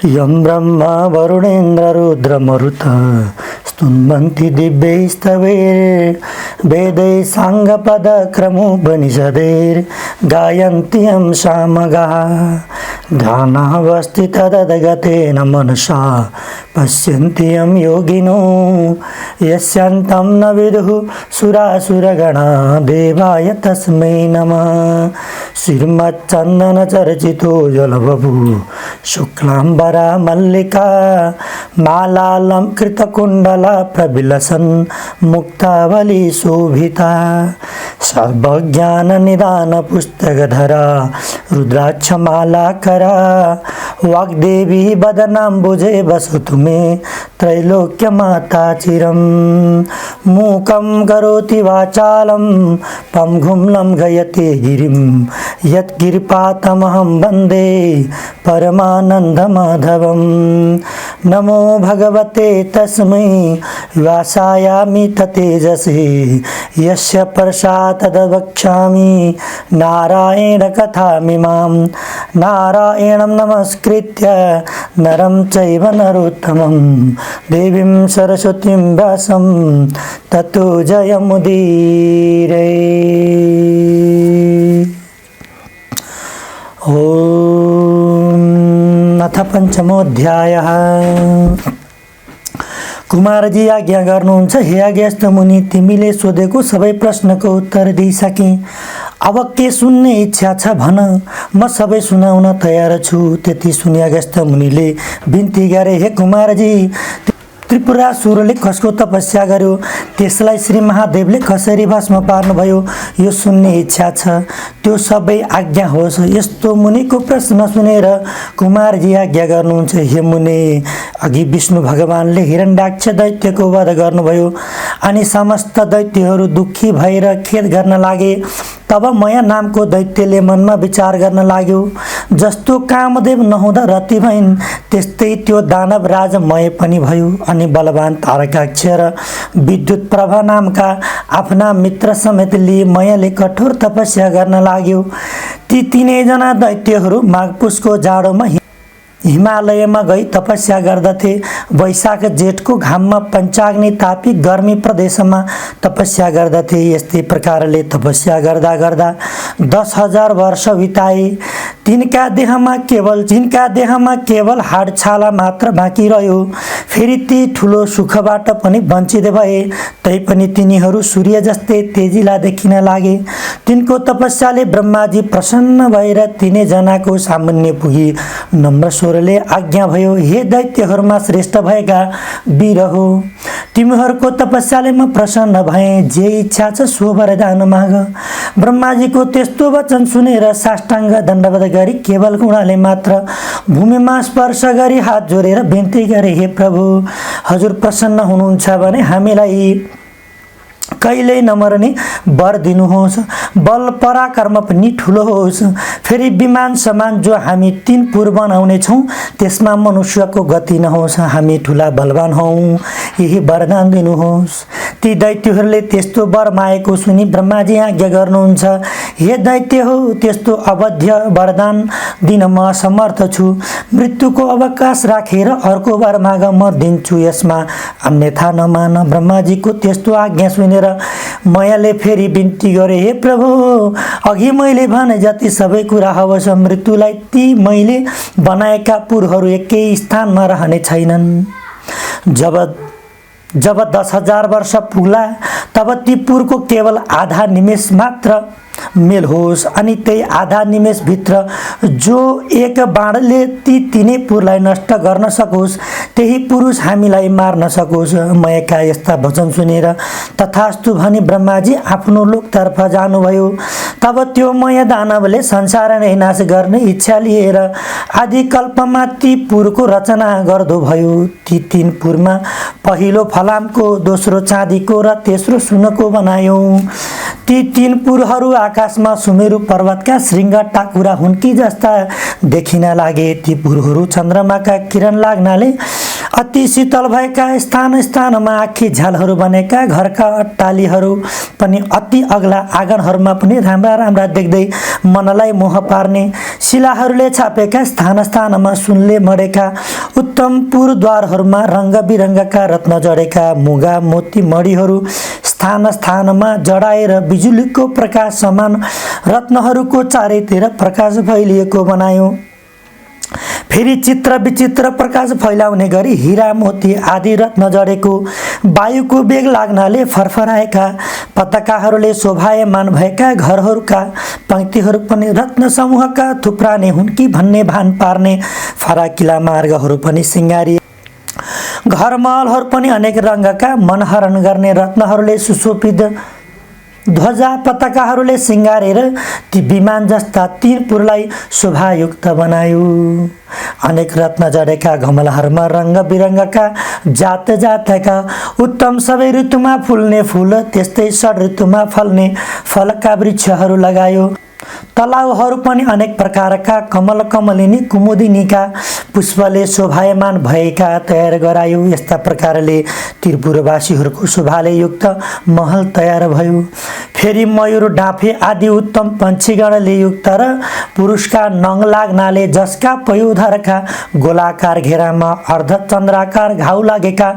यं ब्रह्मा वरुणेन्द्र रुद्रमरुत स्तुन्वन्ति दिव्यैस्तवैर्वेदैः साङ्गपदक्रमोपनिषदैर्गायन्ति यं सामगाः ध्यानावस्थिततद्गतेन मनसा पश्यन्ति यं योगिनो यस्यान्तं न विदुः सुरासुरगणा देवाय तस्मै नमः। श्रीमच्चन्दनचर्चितो जलबभू शुक्लाम्बरा मल्लिका मालालंकृतकुण्डला प्रविलसन् मुक्तावली शोभिता सर्वज्ञाननिदानपुस्तकधरा रुद्राक्षमालाकरा वाग्देवी वदनाम्बुजे वसतु मे त्रैलोक्यमाता चिरं। मूकं करोति वाचालं पङ्गुं लङ्घयते गिरिं यत्कृपातमहं वन्दे परमानन्दमाधवं। नमो भगवते तस्मै व्यासायामि ततेजसे यस्य प्रसादतद्वक्ष्यामि नारायणकथामिमां। नारायणं नमस्कृत्य नरं चैव नरोत्तमं देवीं सरस्वतीं व्यासं ततो जयमुदीरये। अथ पञ्चमोऽध्यायः। कुमारजी आज्ञा गर्नुहुन्छ, हे आज्ञास्त मुनि, तिमीले सोधेको सबै प्रश्नको उत्तर दिइसके। अब के सुन्ने इच्छा छ भन, म सबै सुनाउन तयार छु। त्यति सुनि आज्ञास्त मुनिले बिन्ती गरे, हे कुमारजी, त्रिपुरासुरले कसको तपस्या गर्यो, त्यसलाई श्री महादेवले कसरी भस्म पार्नुभयो, यो सुन्ने इच्छा छ। त्यो सबै आज्ञा होस्। यस्तो मुनिको प्रश्न सुनेर कुमारजी आज्ञा गर्नुहुन्छ, हे मुनि, अघि विष्णु भगवानले हिरण्यक्ष दैत्यको वध गर्नुभयो अनि समस्त दैत्यहरू दुखी भएर खेद गर्न लागे। तब मया नामको दैत्यले मनमा विचार गर्न लाग्यो, जस्तो कामदेव नहुँदा रति भइन् त्यस्तै त्यो दानव राज मय पनि भयो। अनि बलवान तारकाक्ष र विद्युत प्रभा नामका आफ्ना मित्र समेत लिए मयले कठोर तपस्या गर्न लाग्यो। ती तीनैजना दैत्यहरू माघ पुसको जाडोमा हिमालयमा गई तपस्या गर्दथे। वैशाख जेठको घाममा पञ्चाग्नि तापी गर्मी प्रदेशमा तपस्या गर्दथे। यस्तै प्रकारले तपस्या गर्दा गर्दा 10,000 वर्ष बिताए। तिनका देहमा केवल हाडछाला मात्र बाँकी रह्यो। फेरि ती ठुलो सुखबाट पनि वञ्चित भए। तैपनि तिनीहरू सूर्य जस्तै तेजिला देखिन लागे। तिनको तपस्याले ब्रह्माजी प्रसन्न भएर तीनैजनाको सामुन्ने पुगी नम्र स्वरले आज्ञा भयो, हे दैत्यहरूमा श्रेष्ठ भएका वीर हो, तिमीहरूको तपस्याले म प्रसन्न भएँ। जे इच्छा छ सो वरदान माग। ब्रह्माजीको त्यस्तो वचन सुनेर साष्टाङ्ग दण्डवत गरी केवल गुणाले मात्र भूमिमा स्पर्श गरी हात जोडेर बिन्ती गरे, हे प्रभु, हजुर प्रसन्न हुनुहुन्छ भने हामीलाई कहिल्यै नमर्ने वर दिनुहोस्। बल पराक्रम पनि ठुलो होस्। फेरि विमान समान जो हामी 3 पुर बनाउने छौँ त्यसमा मनुष्यको गति नहोस्। हामी ठुला बलवान हौँ, यही वरदान दिनुहोस्। ती दैत्यहरूले त्यस्तो वर मागेको सुनि ब्रह्माजी आज्ञा गर्नुहुन्छ, हे दैत्य हो, त्यस्तो अवध्य वरदान दिन म असमर्थ छु। मृत्युको अवकाश राखेर अर्को वर माग, म दिन्छु, यसमा अन्यथा नमान। ब्रह्माजीको त्यस्तो आज्ञा सुनेर मयाले फेरि बिन्ती गरे, हे प्रभु, अघि मैले भने जति सबै कुरा हवस्। मृत्युलाई ती मैले बनाएका पुरहरू एकै स्थानमा रहने छैनन्। जब 10,000 वर्ष पुग्ला तब ती पुरको केवल आधा निमेष मात्र मेल होस्। अनि त्यही आधा निमेष भित्र जो एक बाणले ती तीनै पुरलाई नष्ट गर्न सकोस्, त्यही पुरुष हामीलाई मार्न सकोस्। मयका यस्ता वचन सुनेर तथास्तु भनी ब्रह्माजी आफ्नो लोकतर्फ जानुभयो। तब त्यो मय दानवले संसार नै नाश गर्ने इच्छा लिएर आदि कल्पमा ती पुरको रचना गर्दो भयो। ती 3 पुरमा पहिलो फलामको, दोस्रो चाँदीको र तेस्रो सुनको बनायो। ती 3 पुरहरू आकाशमा सुमेरु पर्वतका श्रृंग टाकुरा हुन्की जस्ता देखिन लागे। ती पुरहरू चन्द्रमाका किरण लाग्नाले अति शीतल भएका स्थान स्थानमा आँखी झ्यालहरू बनेका घरका अट्टालीहरू पनि अति अग्ला आँगनहरूमा पनि राम्रा राम्रा देख्दै मनलाई मोह पार्ने शिलाहरूले छापेका स्थान स्थानमा सुनले मडेका उत्तम पुरद्वारहरूमा रङ्ग बिरङ्गका रत्न जडेका मुगा मोती मणिहरू स्थान स्थानमा जडाएर बिजुलीको प्रकाश समान रत्नहरूको चारैतिर प्रकाश फैलिएको बनायो। फेरि चित्र विचित्र प्रकाश फैलाउने गरी हीरा मोती आदि रत्न जडेको वायुको वेग लाग्नाले फरफराएका पताकाहरूले शोभायमान भएका घरहरूका पंक्तिहरू पनि रत्न समूहका थुप्राने हुन् कि भन्ने भान पार्ने फराकिला मार्गहरू पनि सिँगारिए। घरमहलहरू पनि अनेक रङ्गका मनहरण गर्ने रत्नहरूले सुशोभित ध्वजा पताकाहरूले सिँगारेर ती विमान जस्ता तीन पुरलाई शोभायुक्त बनायो। अनेक रत्न जडेका गमलाहरूमा रङ्ग बिरङ्गका जात जातका उत्तम सबै ऋतुमा फुल्ने फुल त्यस्तै षड ऋतुमा फल्ने फलका वृक्षहरू लगायो। तलाउहरू पनि अनेक प्रकारका कमल कमलिनी कुमुदिनीका पुष्पले शोभायमान भएका तयार गरायो। यस्ता प्रकारले त्रिपुरवासीहरूको शोभाले युक्त महल तयार भयो। फेरि मयूर डाँफे आदि उत्तम पन्छीगणले युक्त र पुरुषका नङ लाग्नाले जसका पयोधरका गोलाकार घेरामा अर्धचन्द्राकार घाउ लागेका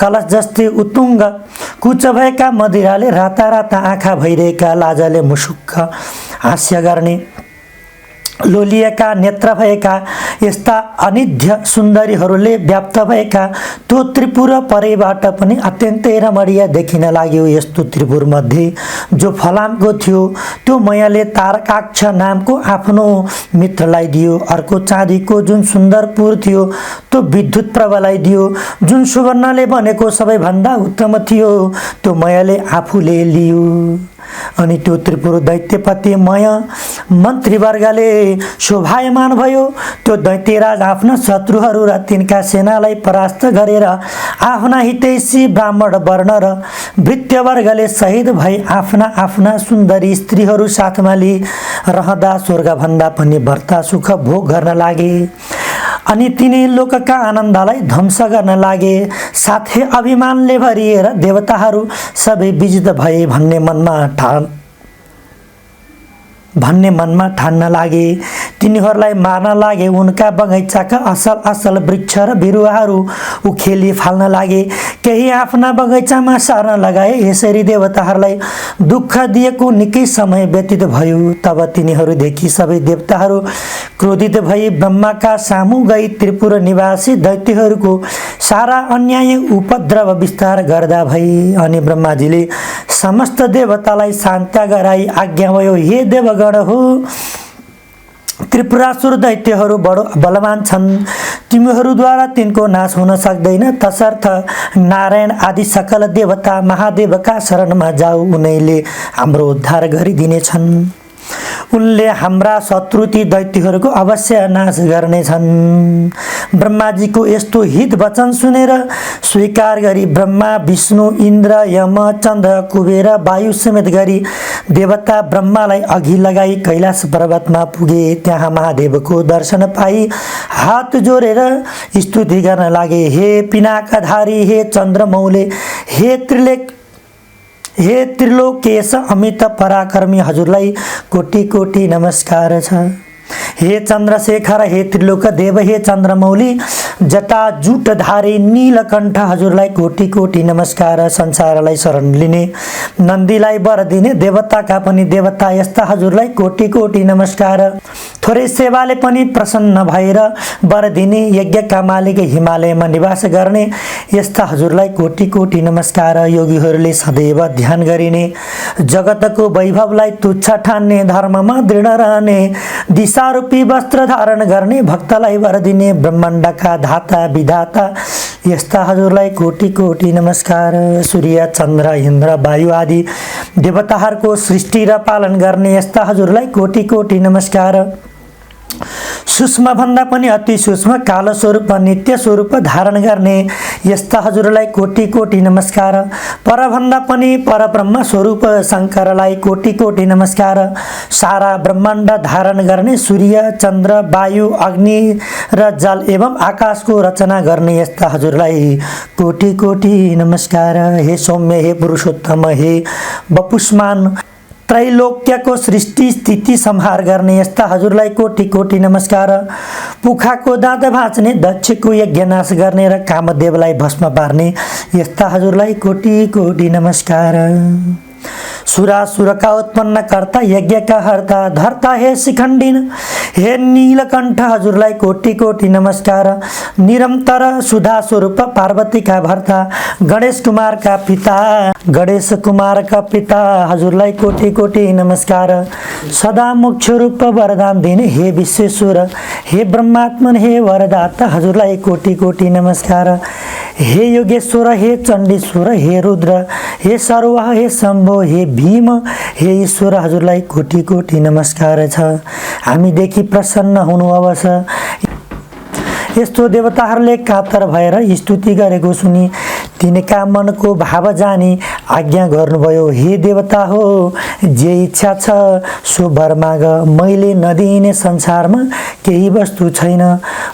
कलश जस्तै उत्तुङ्ग कुच भएका मदिराले राता राता आँखा भइरहेका लाजले मुसुक्क हास्य गर्ने लोलिएका नेत्र भएका यस्ता अनिध्य सुन्दरीहरूले व्याप्त भएका त्यो त्रिपुर परेबाट पनि अत्यन्तै रमणीय देखिन लाग्यो। यस्तो त्रिपुर मध्ये जो फलामको थियो त्यो मयले तारकाक्ष नामको आफ्नो मित्रलाई दियो। अर्को चाँदीको जुन सुन्दरपुर थियो त्यो विद्युत प्रभालाई दियो। जुन सुवर्णले बनेको सबैभन्दा उत्तम थियो त्यो मयले आफूले लियो। अनि त्यो त्रिपुर दैत्यपति मय मन्त्रीवर्गले शोभायमान भयो। त्यो दैत्यराज आफ्ना शत्रुहरू र तिनका सेनालाई परास्त गरेर आफ्ना हितैषी ब्राह्मण वर्ण र भृत्यवर्गले शहीद भई आफ्ना आफ्ना सुन्दरी स्त्रीहरू साथमा लिई रहँदा स्वर्गभन्दा पनि बढ्ता सुख भोग गर्न लागे। अनि तिनी लोकका आनन्दलाई ध्वंस गर्न लागे। साथै अभिमानले भरिएर देवताहरू सबै विजित भए भन्ने मनमा ठान्न लागे। तिनीहरूलाई मार्न लागे। उनका बगैँचाका असल असल वृक्ष र बिरुवाहरू उखेली फाल्न लागे। केही आफ्ना बगैँचामा सार्न लगाए। यसरी देवताहरूलाई दुःख दिएको निकै समय व्यतीत भयो। तब तिनीहरूदेखि सबै देवताहरू क्रोधित भई ब्रह्माका सामु गई त्रिपुर निवासी दैत्यहरूको सारा अन्याय उपद्रव विस्तार गर्दा भई। अनि ब्रह्माजीले समस्त देवतालाई शान्त गराई आज्ञा भयो, हे देवगण हो, त्रिपुरासुर दैत्यहरू बडो बलवान छन्। तिमीहरूद्वारा तिनको नाश हुन सक्दैन। तसर्थ नारायण आदि सकल देवता महादेवका शरणमा जाऊ, उनैले हाम्रो उद्धार गरिदिनेछन्। उनले हाम्रा शत्रु ती दैत्यहरूको अवश्य नाश गर्नेछन्। ब्रह्माजीको यस्तो हित वचन सुनेर स्वीकार गरी ब्रह्मा विष्णु इन्द्र यम चन्द्र कुबेर वायु समेत गरी देवता ब्रह्मालाई अघि लगाई कैलाश पर्वतमा पुगे। त्यहाँ महादेवको दर्शन पाई हात जोडेर स्तुति गर्न लागे। हे पिनाकधारी, हे चन्द्रमौले, हे त्रिलोकेश अमित पराक्रमी, हजुरलाई कोटि कोटि नमस्कार छ। हे चन्द्रशेखर, हे त्रिलोक देव, हे चन्द्रमौली, जटा जुटधारी नीलकण्ठ, हजुरलाई कोटि कोटि नमस्कार। संसारलाई शरण लिने, नन्दीलाई वर दिने, देवताका पनि देवता यस्ता, हजुरलाई कोटि कोटि नमस्कार। थोरै सेवाले पनि प्रसन्न भएर वर दिने, यज्ञका मालिक हिमालयमा निवास गर्ने यस्ता, हजुरलाई कोटि कोटि नमस्कार। योगीहरूले सदैव ध्यान गरिने, जगतको वैभवलाई तुच्छ ठान्ने, धर्ममा दृढ रहने, दिशारूपी वस्त्र धारण गर्ने, भक्तलाई वर दिने, ब्रह्माण्डका धाता विधाता यस्ता, हजुरलाई कोटि कोटि नमस्कार। सूर्य चन्द्र इन्द्र वायु आदि देवताहरूको सृष्टि र पालन गर्ने यस्ता, हजुरलाई कोटि कोटि नमस्कार। सूक्ष्म भन्दा पनि अति सूक्ष्म काल स्वरूप नित्य स्वरूप धारण गर्ने यस्ता हजुरलाई कोटि कोटि नमस्कार। परभन्दा पनि परब्रह्म स्वरूप शङ्करलाई कोटि कोटि नमस्कार। सारा ब्रह्माण्ड धारण गर्ने सूर्य चन्द्र वायु अग्नि र जल एवं आकाशको रचना गर्ने यस्ता हजुरलाई कोटि कोटि नमस्कार। हे सौम्य, हे पुरुषोत्तम, हे वपुष्मान, त्रैलोक्यको सृष्टि स्थिति संहार गर्ने यस्ता हजुरलाई कोटि कोटि नमस्कार। पुखाको दाँत भाँच्ने, दक्षको यज्ञ नाश गर्ने र कामदेवलाई भस्म पार्ने यस्ता हजुरलाई कोटि कोटि नमस्कार। सुरासुरका उत्पन्न कर्ता यज्ञका हर्ता धर्ता हे शिखण्डिन, हे नीलकण्ठ हजुरलाई कोटि कोटि नमस्कार। निरन्तर सुधा स्वरूप पार्वतीका भर्ता गणेश कुमारका पिता हजुरलाई कोटि कोटि नमस्कार। सदा मोक्ष रूप वरदान दिने हे विश्वेश्वर, हे ब्रह्मात्मन, हे वरदाता हजुरलाई कोटि कोटि नमस्कार। हे योगेश्वर, हे चण्डीश्वर, हे रुद्र, हे सर्वह, हे शम्भो, हे भीम, हे ईश्वर हजुरलाई कोटि कोटि नमस्कार छ। हामीदेखि प्रसन्न हुनु अवश्य। यस्तो देवताहरूले कातर भएर स्तुति गरेको सुनि तिनका मनको भाव जानी आज्ञा गर्नुभयो। हे देवता हो, जे इच्छा छ सो वर माग, मैले नदिने संसारमा केही वस्तु छैन।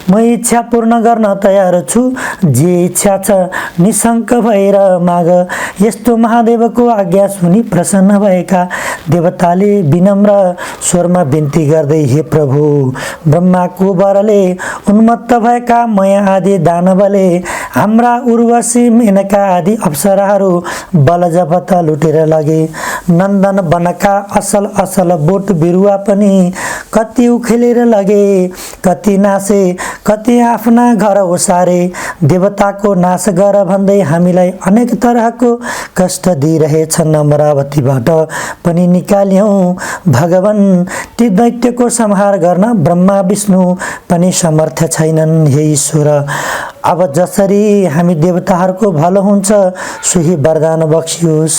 म इच्छा पूर्ण गर्न तयार छु, जे इच्छा छ निशङ्क भएर माग। यस्तो महादेवको आज्ञा सुनि प्रसन्न भएका देवताले विनम्र स्वरमा बिन्ती गर्दै, हे प्रभु, ब्रह्माको वरले उन्मत्त भएका मया आदि दानवले हाम्रा उर्वशी मेनका आदि अप्सराहरू बल जपत लुटेर लगे। नन्दन वनका असल असल बोट बिरुवा पनि कति उखेलेर लगे, कति नासे, कति आफ्ना घर ओसारे। देवताको नाश गर भन्दै हामीलाई अनेक तरहको कष्ट दिइरहेछन्। अमरावतीबाट पनि निकाल्यौँ भगवान, ती दैत्यको संहार गर्न ब्रह्मा विष्णु पनि समर्थ छैनन्। हे ईश्वर, अब जसरी हामी देवताहरूको भलो हुन्छ सोही वरदान बक्सियोस्।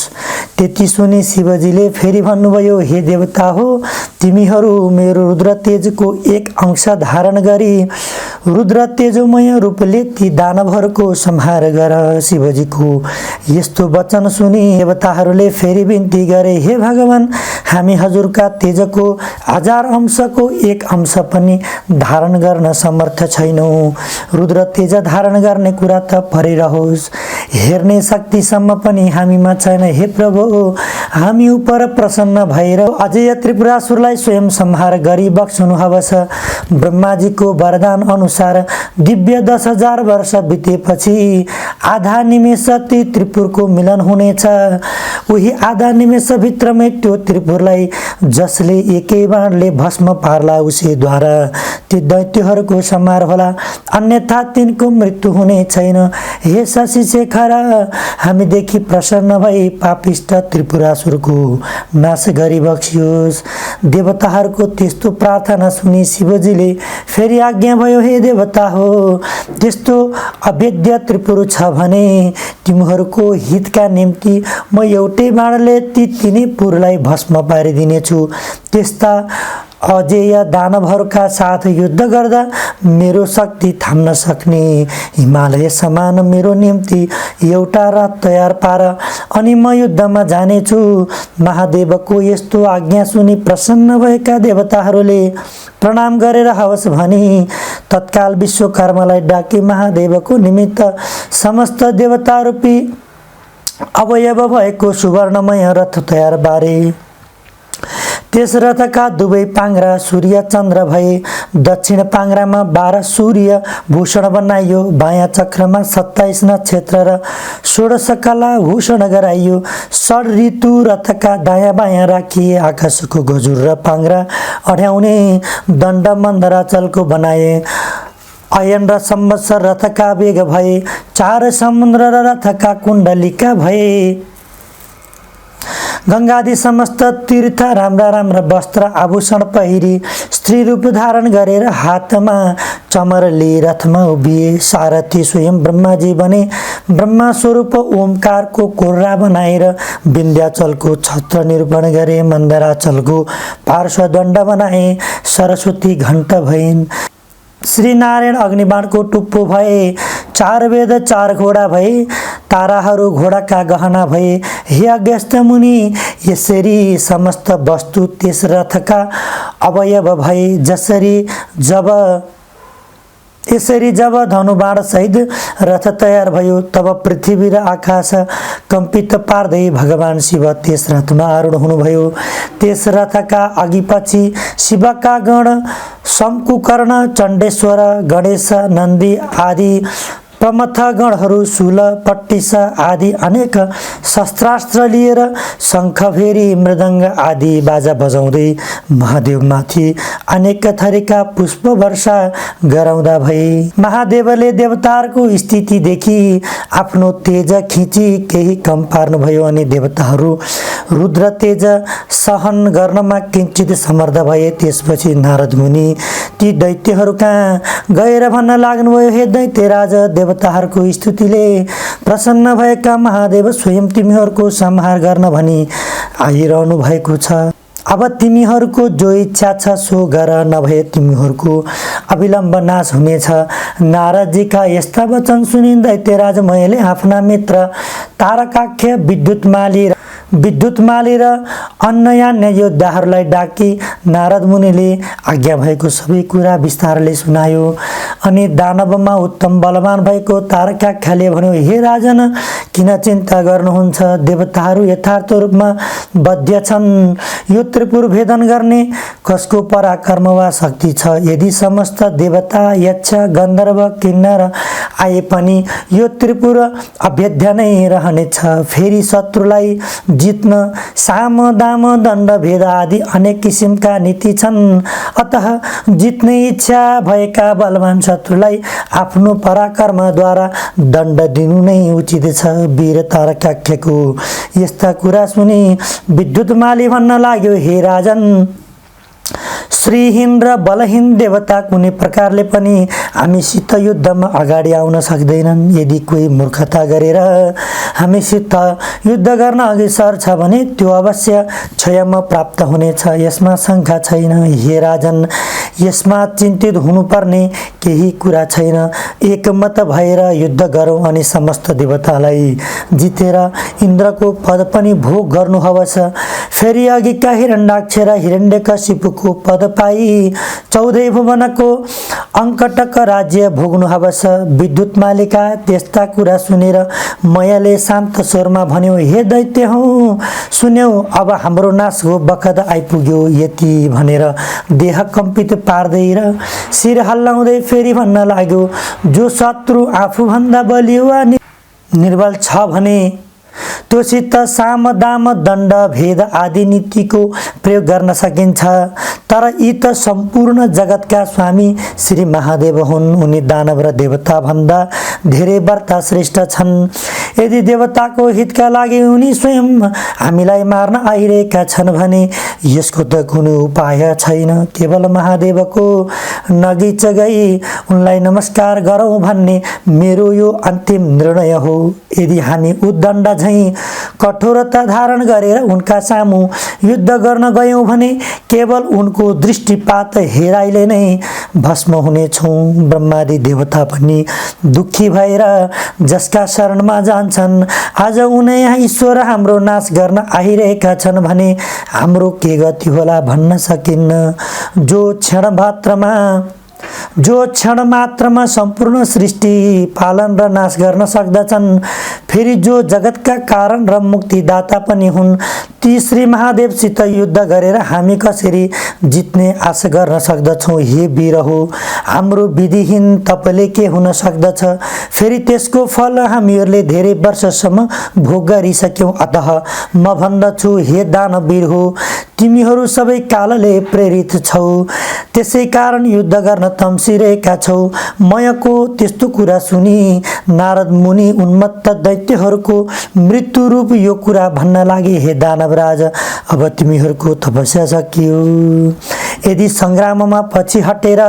त्यति सुनि शिवजीले फेरि भन्नुभयो, हे देवता हो, तिमीहरू मेरो रुद्र तेजको एक अंश धारण गरी रुद्र तेजोमय रूपले ती दानवहरूको संहार गर। शिवजीको यस्तो वचन सुनि देवताहरूले फेरि बिन्ती गरे, हे भगवान, हामी हजुरका तेजको 1000 अंशको एक अंश पनि धारण गर्न समर्थ छैनौँ। रुद्र तेज धारण गर्ने कुरा त परिरहोस्, हेर्ने शक्तिसम्म पनि हामीमा छैन। हे प्रभु, हामी उप प्रसन्न भएर अजय त्रिपुरासुरलाई स्वयं संहार गरी बक्सनु हवस्। ब्रह्माजीको वरदान अनुसार दिव्य 10,000 वर्ष बितेपछि आधा निमेष ती त्रिपुरको मिलन हुनेछ। उही आधा निमेषभित्रमै त्यो त्रिपुरलाई जसले एकै बाणले भस्म पार्ला उसैद्वारा ती दैत्यहरूको संहार होला, अन्यथा तिनको मृत्यु हुने छैन। हे शशि शेखर, हामीदेखि प्रसन्न भई पापिष्ट त्रिपुरासुरको नाश गरी बक्सियोस्। देवताहरूको त्यस्तो प्रार्थना सुनि शिवजीले फेरि आज्ञा भयो, हे देवता हो, त्यस्तो अभेद्य त्रिपुर छ भने तिमीहरूको हितका निम्ति म एउटै बाणले ती तिनै पुरलाई भस्म पारिदिनेछु। त्यस्ता अजेय दानवहरूका साथ युद्ध गर्दा मेरो शक्ति थाम्न सक्ने हिमालय समान मेरो निम्ति एउटा रथ तयार पार, अनि म युद्धमा जानेछु। महादेवको यस्तो आज्ञा सुनि प्रसन्न भएका देवताहरूले प्रणाम गरेर हवस् भनी तत्काल विश्वकर्मालाई डाकी महादेवको निमित्त समस्त देवतारूपी अवयव भएको सुवर्णमय रथ तयार बारे। त्यस रथका दुवै पाङ्ग्रा सूर्य चन्द्र भए। दक्षिण पाङ्ग्रामा 12 सूर्य भूषण बनाइयो, बायाँ चक्रमा 27 नक्षत्र र 16 कला भूषण गराइयो। 6 ऋतु रथका दायाँ बायाँ राखिए। आकाशको गजुर र पाङ्ग्रा अड्याउने दण्ड मन्दराचलको बनाए। अयन र संवत्सर रथका वेग भए। 4 समुद्र र रथका कुण्डलिका भए। गङ्गादि समस्त तीर्थ राम्रा राम्रा वस्त्र आभूषण पहिरी स्त्री रूप धारण गरेर हातमा चमरले रथमा उभिए, सारथी स्वयं ब्रह्माजी बने। ब्रह्मा स्वरूप ओमकारको कोर्रा बनाएर विन्ध्याचलको छत्र निरूपण गरे। मन्दराचलको पार्श्वदण्ड बनाए, सरस्वती घण्ट भइन्। श्री नारायण अग्निबाणको टुप्पो भए, 4 वेद 4 घोडा भए, ताराहरू घोडाका गहना भए। हे अगस्त्य मुनि, यसरी समस्त वस्तु त्यस रथका अवयव भए। यसरी जब धनुबाण सहित रथ तयार भयो, तब पृथ्वी र आकाश कम्पित पार्दै भगवान शिव त्यस रथमा आरूढ हुनुभयो। त्यस रथका अघिपछि शिवका गण शम्कुकर्ण, चण्डेश्वर, गणेश, नन्दी आदि प्रमथ गणहरू शूल, पट्टिस आदि अनेक शस्त्रास्त्र लिएर शङ्ख, भेरी, मृदङ्ग आदि बाजा बजाउँदै महादेवमाथि अनेक थरीका पुष्प वर्षा गराउँदा भए। महादेवले देवताहरूको स्थिति देखि आफ्नो तेज खिची केही कम पार्नुभयो अनि देवताहरू रुद्र तेज सहन गर्नमा किञ्चित समर्थ भए। त्यसपछि नारद मुनि ती दैत्यहरू कहाँ गएर भन्न लाग्नुभयो, हे दैत्यराज, देवताहरूको स्तुतिले प्रसन्न भएका महादेव स्वयं तिमीहरूको संहार गर्न भनी आइरहनु भएको छ। अब तिमीहरूको जो इच्छा छ सो गर, नभए तिमीहरूको अविलम्ब नाश हुनेछ। नारदजीका यस्ता वचन सुनि दैत्यराज मयले आफ्ना मित्र तारकाख्य, विद्युतमाली र अन्य योद्धाहरूलाई डाकी नारद मुनिले आज्ञा भएको सबै कुरा विस्तारले सुनायो। अनि दानवमा उत्तम बलवान भएको तारकाख्यले भन्यो, हे राजन, किन चिन्ता गर्नुहुन्छ? देवताहरू यथार्थ रूपमा बद्ध छन्। यो त्रिपुर भेदन गर्ने कसको पराक्रम वा शक्ति छ? यदि समस्त देवता, यक्ष, गन्धर्व, किन्नर आए पनि यो त्रिपुर अभेद्य नै रहनेछ। फेरि शत्रुलाई जित्न साम, दाम, दण्ड, भेद आदि अनेक किसिमका नीति छन्। अतः जित्ने इच्छा भएका बलवान शत्रुलाई आफ्नो पराक्रमद्वारा दण्ड दिनु नै उचित छ। वीर तारकाख्यको यस्ता कुरा सुनि विद्युतमाली भन्न लाग्यो, हे राजन, श्रीहीन र बलहीन देवता कुनै प्रकारले पनि हामीसित युद्धमा अगाडि आउन सक्दैनन्। यदि कोही मूर्खता गरेर हामीसित युद्ध गर्न अघि सर्छ भने त्यो अवश्य क्षयमा प्राप्त हुनेछ, यसमा शङ्का छैन। हे राजन, यसमा चिन्तित हुनुपर्ने केही कुरा छैन। एकमत भएर युद्ध गरौँ अनि समस्त देवतालाई जितेर इन्द्रको पद पनि भोग गर्नु हवस्। फेरि अघिका हिरण्याक्ष र हिरण्यकशिपुको पद पाई 14 भुवनको अङ्कटक राज्य भोग्नु हवस्। विद्युतमालीका त्यस्ता कुरा सुनेर मयले शान्त स्वरमा भन्यो, हे दैत्य हौ, सुन्यौ, अब हाम्रो नाशको बखत आइपुग्यो। यति भनेर देह कम्पित पार्दै र शिर हल्लाउँदै फेरि भन्न लाग्यो, जो शत्रु आफूभन्दा बलियो वा निर्बल छ भने त्योसित साम, दाम, दण्ड, भेद आदि नीतिको प्रयोग गर्न सकिन्छ। तर यी त सम्पूर्ण जगतका स्वामी श्री महादेव हुन्। उनी दानव र देवता भन्दा धेरै व्रता श्रेष्ठ छन्। यदि देवताको हितका लागि उनी स्वयं हामीलाई मार्न आइरहेका छन् भने यसको त कुनै उपाय छैन। केवल महादेवको नजिक गई उनलाई नमस्कार गरौँ भन्ने मेरो यो अन्तिम निर्णय हो। यदि हामी उद्दण्ड झैँ कठोरता धारण गरेर उनका सामु युद्ध गर्न गयौँ भने केवल उनको दृष्टिपात हेराइले नै भस्म हुनेछौँ। ब्रह्मादि देवता पनि दुखी भएर जसका शरणमा जान्छन्, आज उनै ईश्वर हाम्रो नाश गर्न आइरहेका छन् भने हाम्रो के गति होला भन्न सकिन्न। जो क्षण मात्रमा सम्पूर्ण सृष्टि पालन र नाश गर्न सक्दछन्, फेरि जो जगतका कारण र मुक्तिदाता पनि हुन्, ती श्री महादेवसित युद्ध गरेर हामी कसरी जित्ने आशा गर्न सक्दछौँ? हे वीर हो, हाम्रो विधिहीन तपले के हुन सक्दछ? फेरि त्यसको फल हामीहरूले धेरै वर्षसम्म भोग गरिसक्यौँ। अतः म भन्दछु, हे दानवीर हो, तिमीहरू सबै कालले प्रेरित छौ, त्यसै कारण युद्ध गर्न तम्सिरहेका छौ। मयको त्यस्तो कुरा सुनि नारद मुनि उन्मत्त दैत्यहरूको मृत्यु रूप यो कुरा भन्न लागे, हे दानवराज, अब तिमीहरूको तपस्या सकियो। यदि सङ्ग्राममा पछि हटेर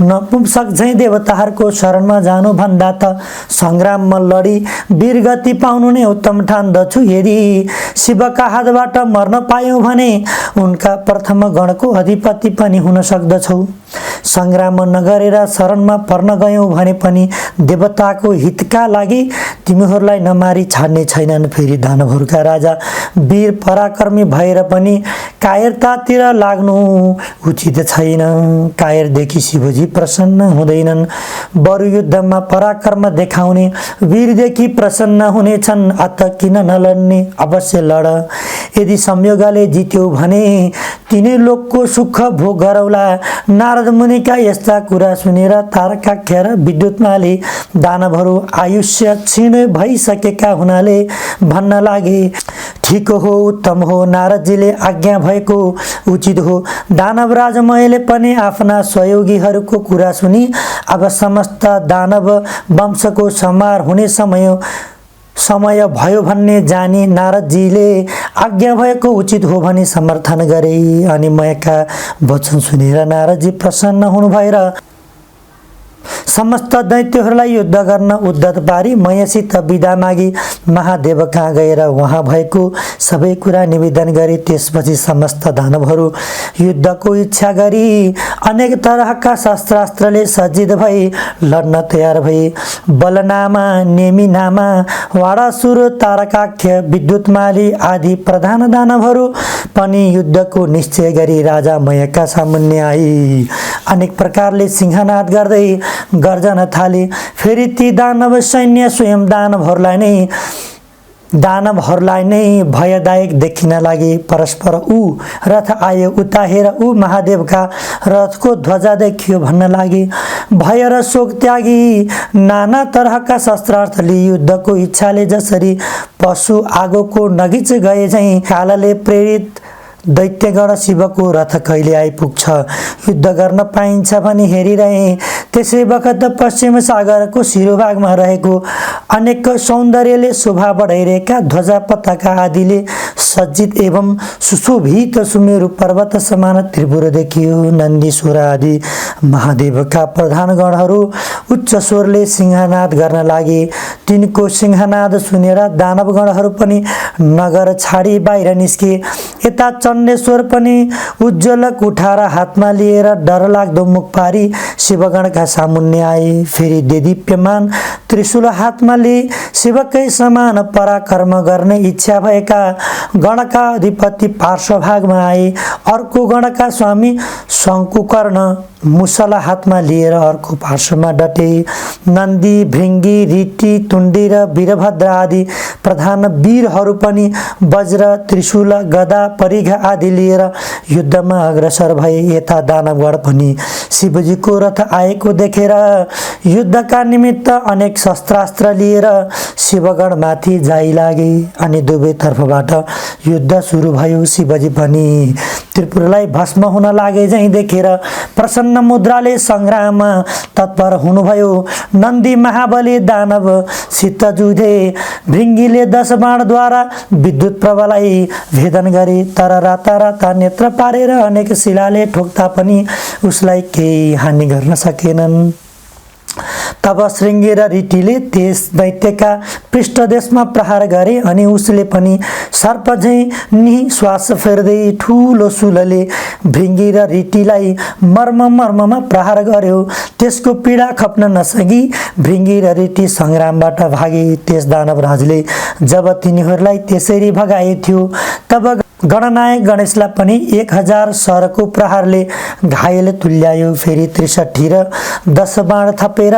नपुंसक झैँ देवताहरूको शरणमा जानु भन्दा त सङ्ग्राममा लडी वीरगति पाउनु नै उत्तम ठान्दछु। यदि शिवका हातबाट मर्न पायौँ भने उनका प्रथम गणको अधिपति पनि हुन सक्दछौ। सङ्ग्राम नगरेर शरणमा पर्न गयौँ भने पनि देवताको हितका लागि तिमीहरूलाई नमारी छाड्ने छैनन्। फेरि दानवहरूका राजा वीर पराक्रमी भएर पनि कायरतातिर लाग्नु उचित छैन। कायरदेखि शिवजी प्रसन्न हुँदैनन्, बरु युद्धमा पराक्रम देखाउने वीरदेखि प्रसन्न हुनेछन्। अत किन नलड्ने, अवश्य लड। यदि संयोगले जित्यो भने तिनै लोकको सुख भोग गरौला। नारद मुनिका यस्ता कुरा सुनेर तारकाख्य र विद्युत्माले दानवहरू आयुष्य क्षीण भइसकेका हुनाले भन्न लागे, ठिक हो, उत्तम हो, नारदजीले आज्ञा भएको उचित हो। दानवराज मैले पनि आफ्ना सहयोगीहरूको कुरा सुनि अब समस्त दानव वंशको संहार हुने समय भयो भन्ने जानी नारदजीले आज्ञा भएको उचित हो भनी समर्थन गरे। अनि मयका वचन सुनेर नारदजी प्रसन्न हुनु भएर समस्त दैत्यहरूलाई युद्ध गर्न उद्धत पारी मयसित बिदा मागी महादेव कहाँ गएर उहाँ भएको सबै कुरा निवेदन गरे। त्यसपछि समस्त दानवहरू युद्धको इच्छा गरी अनेक तरहका शस्त्रास्त्रले सज्जित भई लड्न तयार भए। बलनामा, नेमिनामा, वाडासुर, तारकाख्य, विद्युत्माली आदि प्रधान दानवहरू पनि युद्धको निश्चय गरी राजा मयका सामुन्ने आए। अनेक प्रकारले सिंहनाद गर्दै गर्जन थाले। फेरि ती दानव सैन्य स्वयं दानवहरूलाई नै भयदायक देखिन लागे। परस्पर ऊ रथ आयो, उता हेर ऊ महादेवका रथको ध्वजा देखियो भन्न लागे। भय र शोक त्यागी नाना तरहका शस्त्रार्थले युद्धको इच्छाले जसरी पशु आगोको नगिच गए झैँ कालले प्रेरित दैत्यगण शिवको रथ कहिले आइपुग्छ, युद्ध गर्न पाइन्छ भनी हेरिरहे। त्यसै बखत पश्चिम सागरको शिरोभागमा रहेको अनेक सौन्दर्यले शोभा बढाइरहेका ध्वजा पताका आदिले सज्जित एवं सुशोभित सुमेरु पर्वत समान त्रिपुर देखियो। नन्दीश्वर आदि महादेवका प्रधान गणहरू उच्च स्वरले सिंहनाद गर्न लागे। तिनको सिंहनाद सुनेर दानवगणहरू पनि नगर छाडी बाहिर निस्के। यता चण्डेश्वर पनि उज्जवल कुठार हातमा लिएर डरलाग्दो मुख पारी शिवगणका सामुन्ने आए। फेरि देदीप्यमान त्रिशूल हातमा लिए शिवकै समान पराक्रम गर्ने इच्छा भएका गणका अधिपति पार्श्वभागमा आए। अर्को गणका स्वामी शङ्कुकर्ण मुसला हातमा लिएर अर्को पार्श्वमा डटे। नन्दी, भृङ्गी, ऋटी, तुण्डी र वीरभद्र आदि प्रधान वीरहरू पनि वज्र, त्रिशूल, गदा, परिघ आदि लिएर युद्धमा अग्रसर भए। यता दानवगण पनि शिवजीको रथ आएको देखेर युद्धका निमित्त अनेक शस्त्रास्त्र लिएर शिवगण माथि जाइ लागे। अनि दुवैतर्फबाट युद्ध सुरु भयो। शिवजी पनि त्रिपुरलाई भस्म हुन लागे झैँ देखेर प्रसन्न मुद्राले सङ्ग्राममा तत्पर हुनुभयो। नन्दी महाबली दानव सित जुधे। भृङ्गीले 10 बाणद्वारा विद्युत प्रभालाई भेदन गरे, तर राता राता नेत्र पारेर अनेक शिलाले ठोक्दा पनि उसलाई केही हानि गर्न सकेनन्। तब श्रृङ्गी र ऋटीले त्यस दैत्यका पृष्ठदेशमा प्रहार गरे अनि उसले पनि सर्प झैँ निश्वास फेर्दै ठुलो शूलले भृङ्गी र ऋटीलाई मर्ममा प्रहार गर्यो। त्यसको पीडा खप्न नसकी भृङ्गी र ऋटी सङ्ग्रामबाट भागे। त्यस दानवराजले जब तिनीहरूलाई त्यसरी भगाएथ्यो तब गणनायक गणेशलाई पनि 1000 सरको प्रहारले घायल तुल्यायो। फेरि 63 र 10 बाण थपेर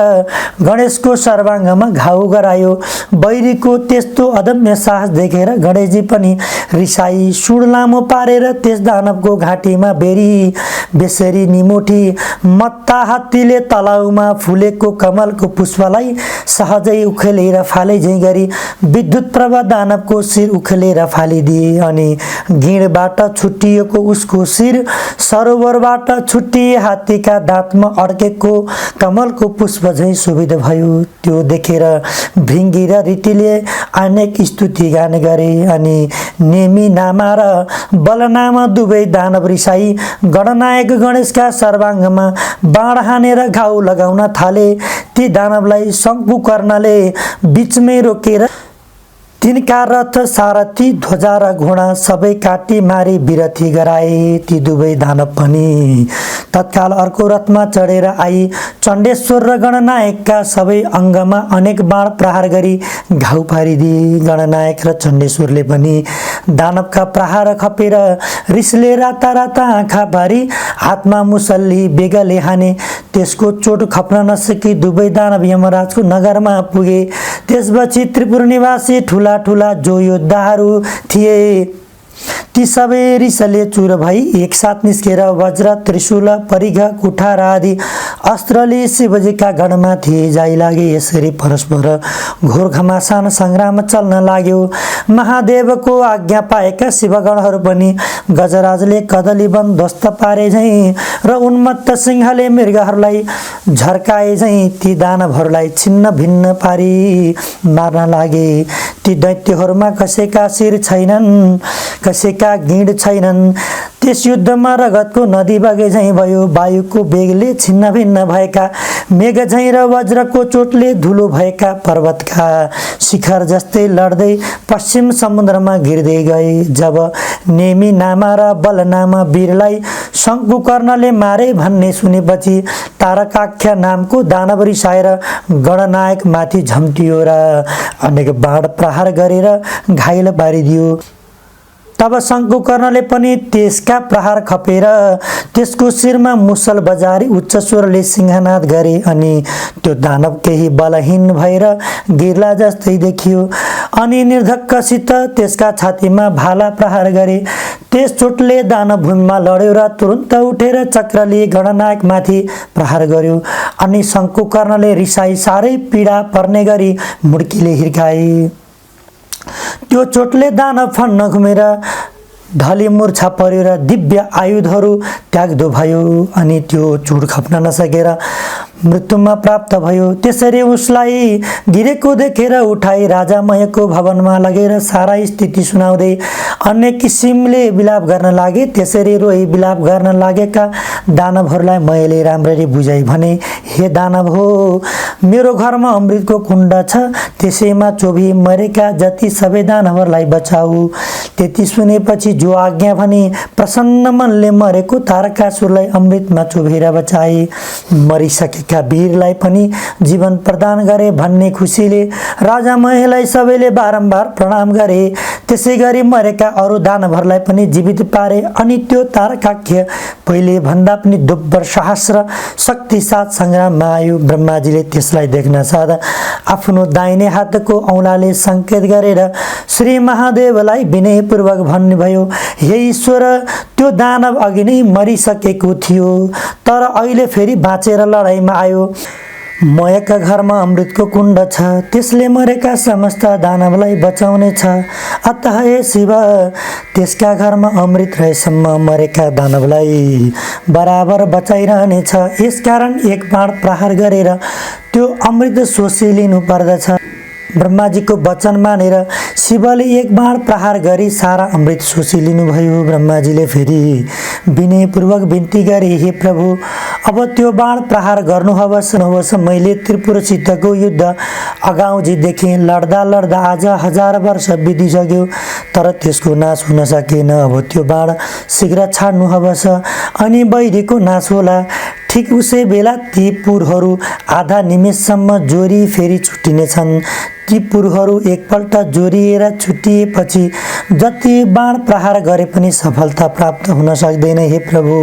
गणेशको सर्वाङ्गमा घाउ गरायो। बैरीको त्यस्तो अदम्य साहस देखेर गणेशजी पनि रिसाई सुड लामो पारेर त्यस दानवको घाँटीमा बेसरी निमोठी मत्ता हात्तीले तलाउमा फुलेको कमलको पुष्पलाई सहजै उखेलेर फाले झैँ गरी विद्युत प्रभा दानवको शिर उखेलेर फालिदिए। अनि गिँडबाट छुट्टिएको उसको शिर, सरोवरबाट छुट्टिए हात्तीका दाँतमा अड्केको कमलको पुष्प झैँ शोभित भयो। त्यो देखेर भृङ्गी र ऋतिले अनेक स्तुति गान गरे अनि नेमी नामा र बलनामा दुवै दानव रिसाई गणनायक गणेशका सर्वाङ्गमा बाण हानेर घाउ लगाउन थाले। ती दानवलाई शङ्कुकर्णले बीचमै रोकेर तिनका रथ, सारथी, ध्वजा र घोडा सबै काटी मारी विरथी गराए। ती दुवै दानव पनि तत्काल अर्को रथमा चढेर आई चण्डेश्वर र गणनायकका सबै अङ्गमा अनेक बाण प्रहार गरी घाउ पारिदिए। गणनायक र चण्डेश्वरले पनि दानवका प्रहार खपेर रिसले राता राता आँखा पारी हातमा मुसल्ली बेगले हाने। त्यसको चोट खप्न नसकी दुवै दानव यमराजको नगरमा पुगे। त्यसपछि त्रिपुर निवासी ठुला ठुला जो योद्धाहरू थिए ती सबै रिसले चुर भई एकसाथ निस्केर वज्र, त्रिशूल, परिघ, कुठार आदि अस्त्रले शिवजीका गणमाथि जाइ लागे। यसरी परस्पर घोर घमासान सङ्ग्राम चल्न लाग्यो। महादेवको आज्ञा पाएका शिवगणहरू पनि गजराजले कदलीवन ध्वस्त पारे झैँ र उन्मत्त सिंहले मृगहरूलाई झर्काए झैँ ती दानवहरूलाई छिन्न भिन्न पारी मार्न लागे। ती दैत्यहरूमा कसैका शिर छैनन्, कसैका गिँड छैनन्। त्यस युद्धमा रगतको नदी बगे झैँ भयो। वायुको बेगले छिन्न भिन्न भएका मेघ झैँ र वज्रको चोटले धुलो भएका पर्वतका शिखर जस्तै लड्दै पश्चिम समुद्रमा गिर्दै गए। जब नेमी नामा र बलनामा वीरलाई शङ्कुकर्णले मारे भन्ने सुनेपछि तारकाख्य नामको दानव रिसाएर गणनायक माथि झम्टियो र अनेक बाण प्रहार गरेर घायल पारिदियो। तब शङ्कुकर्णले पनि त्यसका प्रहार खपेर त्यसको शिरमा मुसल बजारी उच्च स्वरले सिंहनाद गरे अनि त्यो दानव केही बलहीन भएर गिर्ला जस्तै देखियो। अनि निर्धक्कसित त्यसका छातीमा भाला प्रहार गरे। त्यस चोटले दानव भूमिमा लड्यो र तुरुन्त उठेर चक्रले गणनायक माथि प्रहार गर्यो। अनि शङ्कुकर्णले रिसाई साह्रै पीडा पर्ने गरी मुड्कीले हिर्काए। त्यो चोटले दानव फन्न घुमेर ढली मूर्छा पर्यो र दिव्य आयुधहरू त्याग्दो भयो अनि त्यो चोट खप्न नसकेर मृत्युमा प्राप्त भयो। त्यसरी उसलाई गिरेको देखेर उठाई राजा मयको भवनमा लगेर सारा स्थिति सुनाउँदै अन्य किसिमले विलाप गर्न लागे। त्यसरी रोई विलाप गर्न लागेका दानवहरूलाई मैले राम्ररी बुझाइ भने, हे दानव हो, मेरो घरमा अमृतको कुण्ड छ, त्यसैमा चोभी मरेका जति सबै दानवहरूलाई बचाऊ। त्यति सुनेपछि जो आज्ञा भने प्रसन्न मनले मरेको तारकासुरलाई अमृतमा चोभेर बचाए। मरिसकेका वीरलाई पनि जीवन प्रदान गरे भन्ने खुसीले राजा महेलाई सबैले बारम्बार प्रणाम गरे। त्यसै गरी मरेका अरू दानवहरूलाई पनि जीवित पारे। अनि त्यो तारकाख्य पहिले भन्दा पनि दोब्बर साहस र शक्ति साथ सङ्ग्राममा आयो। ब्रह्माजीले त्यसलाई देख्न साथ आफ्नो दाहिने हातको औँलाले सङ्केत गरेर श्री महादेवलाई विनयपूर्वक भन्नुभयो, हे ईश्वर, त्यो दानव अघि नै मरिसकेको थियो तर अहिले फेरि बाँचेर लडाइँमा आयो। मयका घरमा अमृतको कुण्ड छ, त्यसले मरेका समस्त दानवलाई बचाउने छ। अतः हे शिव, त्यसका घरमा अमृत रहेसम्म मरेका दानवलाई बराबर बचाइरहनेछ। यसकारण एक बाण प्रहार गरेर त्यो अमृत सोसिलिनु पर्दछ। ब्रह्माजीको वचन मानेर शिवले एक बाण प्रहार गरी सारा अमृत सोसिलिनु भयो। ब्रह्माजीले फेरि विनयपूर्वक बिन्ती गरे, हे प्रभु, अब त्यो बाण प्रहार गर्नुहोस्। मैले त्रिपुरसितको युद्ध अगाउजी देखेँ। लड्दा लड्दा आज 1000 वर्ष बितिसक्यो तर त्यसको नाश हुन सकेन। अब त्यो बाण शीघ्र छाड्नुहोस् अनि वैरीको नाश होला। ठिक उसै बेला ती पुरहरू आधा निमेषसम्म जोरी फेरि छुट्टिनेछन्। ती पुरहरू एकपल्ट जोरिएर छुट्टिएपछि जति बाण प्रहार गरे पनि सफलता प्राप्त हुन सक्दैन। हे प्रभु,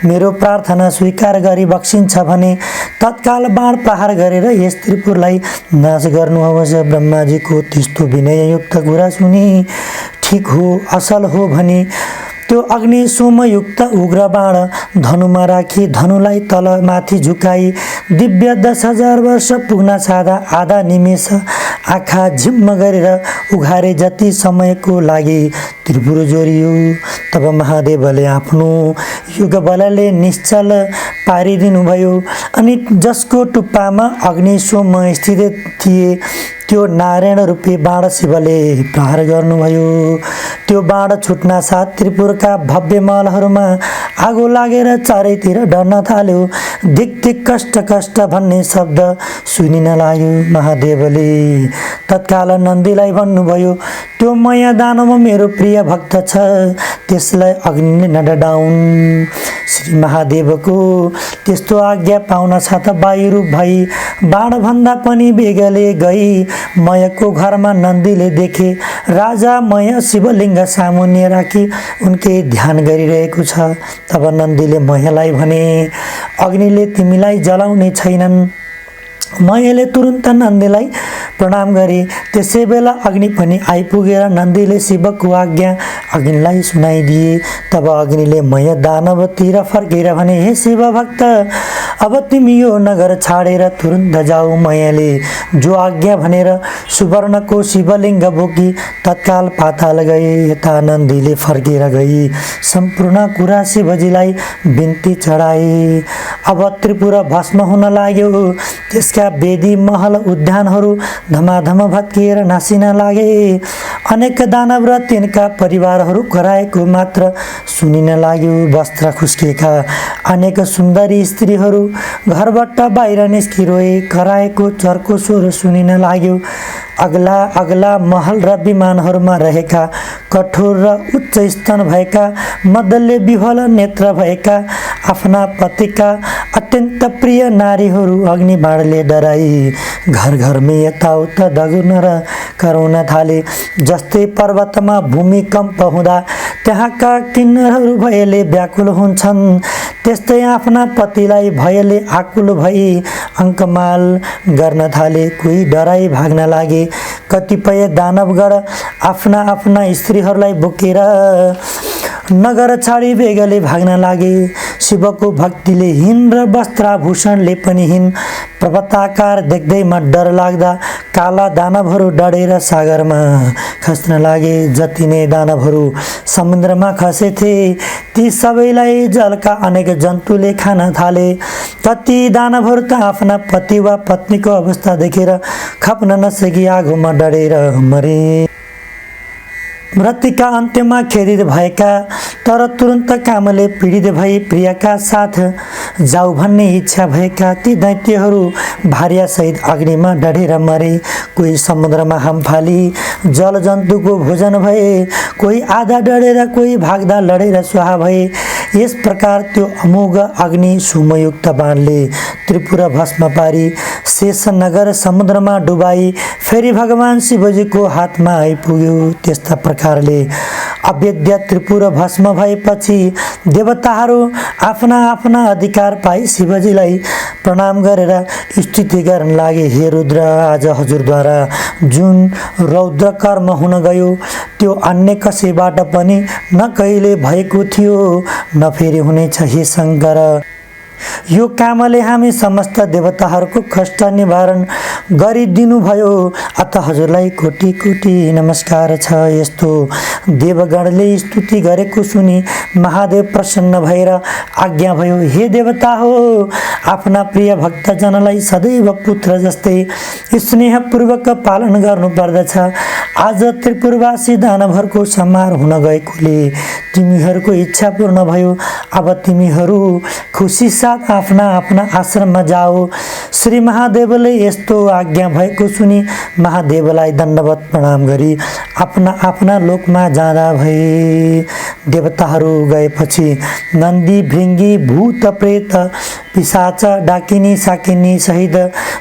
मेरो प्रार्थना स्वीकार गरी बक्सिन्छ भने तत्काल बाण प्रहार गरेर यस त्रिपुरलाई नाश गर्नुहोस्। ब्रह्माजीको त्यस्तो विनययुक्त कुरा सुनि ठिक हो, असल हो भनी त्यो अग्नि सोमयुक्त उग्र बाण धनुमा राखी धनुलाई तल माथि झुकाई दिव्य 10,000 वर्ष पुग्न सादा आधा निमेष आँखा झिम्म गरेर उघारे जति समयको लागि त्रिपुर जोरियो। तब महादेवले आफ्नो युग बलले निश्चल पारिदिनुभयो अनि जसको टुप्पामा अग्नि सोम स्थित थिए त्यो नारायण रूपी बाण शिवले प्रहार गर्नुभयो। त्यो बाण छुट्न साथ त्रिपुरका भव्य महलहरूमा आगो लागेर चारैतिर डर्न थाल्यो। धिक धिक कष्ट कष्ट भन्ने शब्द सुनिन लाग्यो। महादेवले तत्काल नन्दीलाई भन्नुभयो, त्यो माया दानव मेरो प्रिय भक्त छ, त्यसलाई अग्निले नडडाउन्। श्री महादेवको त्यस्तो आज्ञा पाउन साथ वायुरूप भई बाणभन्दा पनि बेगले गई मयको घरमा नन्दीले देखे राजा मय शिवलिङ्ग सामुन्य राखी उनकै ध्यान गरिरहेको छ। तब नन्दीले मयलाई भने, अग्निले तिमीलाई जलाउने छैनन्। मयले तुरुन्त नन्दीलाई प्रणाम गरे। त्यसै बेला अग्नि पनि आइपुगेर नन्दीले शिवको आज्ञा अग्निलाई सुनाइदिए। तब अग्निले मय दानवतिर फर्केर भने, हे शिव भक्त, अब तिमी यो नगर छाडेर तुरुन्त जाऊ। मयले जो आज्ञा भनेर सुवर्णको शिवलिङ्ग बोकी तत्काल पाताल गए। यता नन्दीले फर्केर गई सम्पूर्ण कुरा शिवजीलाई बिन्ती चढाए। अब त्रिपुर भस्म हुन लाग्यो। त्यसका वेदी महल उद्यानहरू धमाधम भत्किएर नासिन लागे। अनेक दानव र तिनका परिवारहरू कराएको मात्र सुनिन लाग्यो। वस्त्र खुस्किएका अनेक सुन्दरी स्त्रीहरू घरबाट बाहिर निस्किरोए। कराएको चर्को स्वर सुनिन लाग्यो। अग्ला अग्ला महल र विमानहरूमा रहेका कठोर र उच्च स्तन भएका मदले विह्वल नेत्र भएका आफ्ना पतिका अत्यन्त प्रिय नारीहरू अग्नि बाणले डराई घर घरमै यताउता दगुर्न र कराउन थाले। जस्तै पर्वतमा भूमिकम्प हुँदा त्यहाँका किन्नरहरू भयले व्याकुल हुन्छन्, त्यस्तै आफ्ना पतिलाई भयले आकुल भई अङ्कमाल गर्न थाले। कोही डराई भाग्न लागे। कतिपय दानवगण आफ्ना आफ्ना स्त्रीहरूलाई बोकेर नगर छाडी बेगले भाग्न लागे। शिवको भक्तिले हिन र वस्त्राभूषणले पनि हिन पर्वताकार देख्दैमा डर लाग्दा काला दानवहरू डढेर सागरमा खस्न लागे। जति नै दानवहरू समुद्रमा खसेथे ती सबैलाई जलका अनेक जन्तुले खान थाले। कति दानवहरू त आफ्ना पति वा पत्नीको अवस्था देखेर खप्न नसकी आगोमा डढेर मरे। मृत्युका अन्त्यमा खेदित भएका तर तुरन्त कामले पीडित भई प्रियका साथ जाऊ भन्ने इच्छा भएका ती दैत्यहरू भार्यासहित अग्निमा डढेर मरे। कोही समुद्रमा हामफाली जल जन्तुको भोजन भए, कोही आधा डढेर कोही भाग्दा लडेर स्वाहा भए। यस प्रकार त्यो अमोघ अग्नि सुमयुक्त बाणले त्रिपुरा भस्म पारी शेष नगर समुद्रमा डुबाई फेरि भगवान शिवजीको हातमा आइपुग्यो। त्यस्ता प्रकारले अवेद्य त्रिपुरा भस्म भएपछि देवताहरू आफ्ना आफ्ना अधिकार पाई शिवजीलाई प्रणाम गरेर स्तुति गर्न लागे। हे रुद्र, आज हजुरद्वारा जुन रौद्र कर्म हुन गयो त्यो अन्य कसैबाट पनि न कहिले भएको थियो न फेरि हुनेछ। हे शङ्कर, यो कामले हामी समस्त देवताहरूको कष्ट निवारण गरिदिनु भयो, अत हजुरलाई कोटी कोटी नमस्कार छ। यस्तो देवगणले स्तुति गरेको सुनि महादेव प्रसन्न भएर आज्ञा भयो, हे देवता हो, आफ्ना प्रिय भक्तजनलाई सदैव पुत्र जस्तै स्नेहपूर्वक पालन गर्नुपर्दछ। आज त्रिपुरवासी दानवहरूको संहार हुन गएकोले तिमीहरूको इच्छा पूर्ण भयो। अब तिमीहरू खुसी साथ आफ्ना आफ्ना आश्रममा जाओ। श्री महादेवले यस्तो आज्ञा भएको सुनि महादेवलाई दण्डवत प्रणाम गरी आफ्ना आफ्ना लोकमा जाँदा भए। देवताहरू गएपछि नन्दी, भृङ्गी, भूत, प्रेत, पिशाच, डाकिनी, साकिनी सहित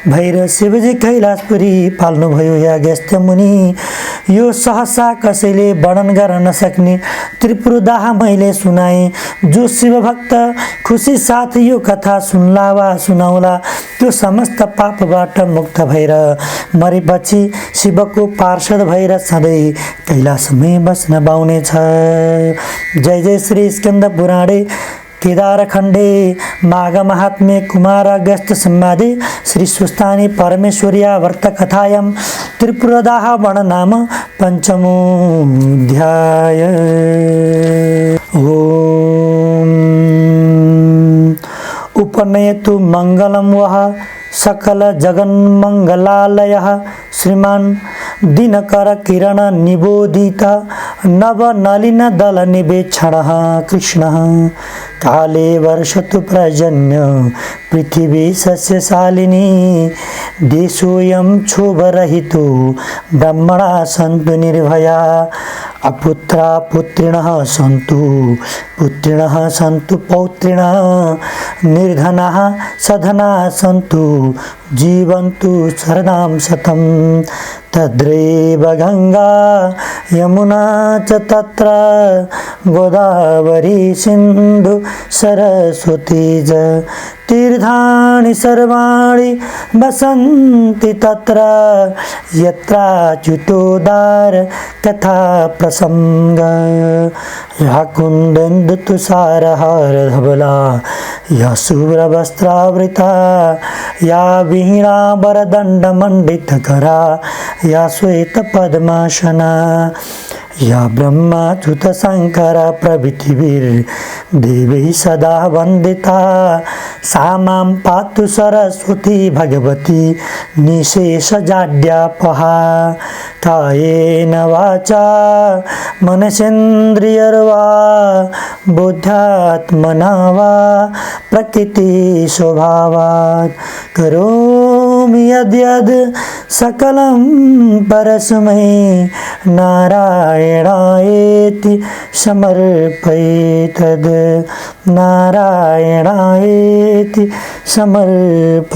भएर शिवजी कैलाशपुरी पाल्नुभयो। या अगस्त्य मुनि, यो सहसा कसैले वर्णन गर्न नसक्ने त्रिपुरदाह मैले सुनाएँ। जो शिवभक्त खुसी साथ यो कथा सुन्ला वा सुनाउला त्यो समस्त पापबाट मुक्त भएर मरेपछि शिवको पार्षद भएर सधैँ कैलाशमै बस्न पाउनेछ। जय जय श्री स्कन्द पुराणे केदारखण्डे माघमाहात्म्ये कुमारागस्त्यसंवादे श्रीस्वस्थाने परमेश्वर्या वर्तकथायां त्रिपुरदाहवननाम पञ्चमोऽध्याय। ॐ उपनयतु मङ्गलं वः सकलजगन्मङ्गलालयः श्रीमान् दिनकरकिरणनिबोधित नवनलिनदलनिवेक्षणः कृष्णः। काले वर्षतु पर्जन्य पृथिवी सस्यशालिनी देशोऽयं क्षोभरहितो ब्रह्मणा सन्तु निर्भया अपुत्रा पुत्रिणः सन्तु पुत्रिणः सन्तु पौत्रिणः निर्धनाः सधनाः सन्तु जीवन्तु शरदां शतं। तद्रेव गंगा यमुना च तत्र गोदावरी सिन्धु सरस्वती च तीर्थानि सर्वाणि वसन्ति तत्र यत्राच्युतोदार कथा प्रसंग। या कुन्देन्दुतुषारहारधवला या शुभ्रवस्त्रावृता या वीणाम्बरदण्डमण्डितकरा या श्वेतपद्मासना या ब्रह्माच्युतशङ्करा प्रभृतिभिर्देवैः सदा वन्दिता सा मां पातु सरस्वती भगवती निशेषजाड्यापहा। कायेन वाचा मनसेन्द्रियर्वा बुद्ध्यात्मना वा प्रकृतिस्वभावात् करोमि यद्यद् सकलं परस्मै नारायणायेति समर्पयेतद् नारायणायेति समर्पयेतद्।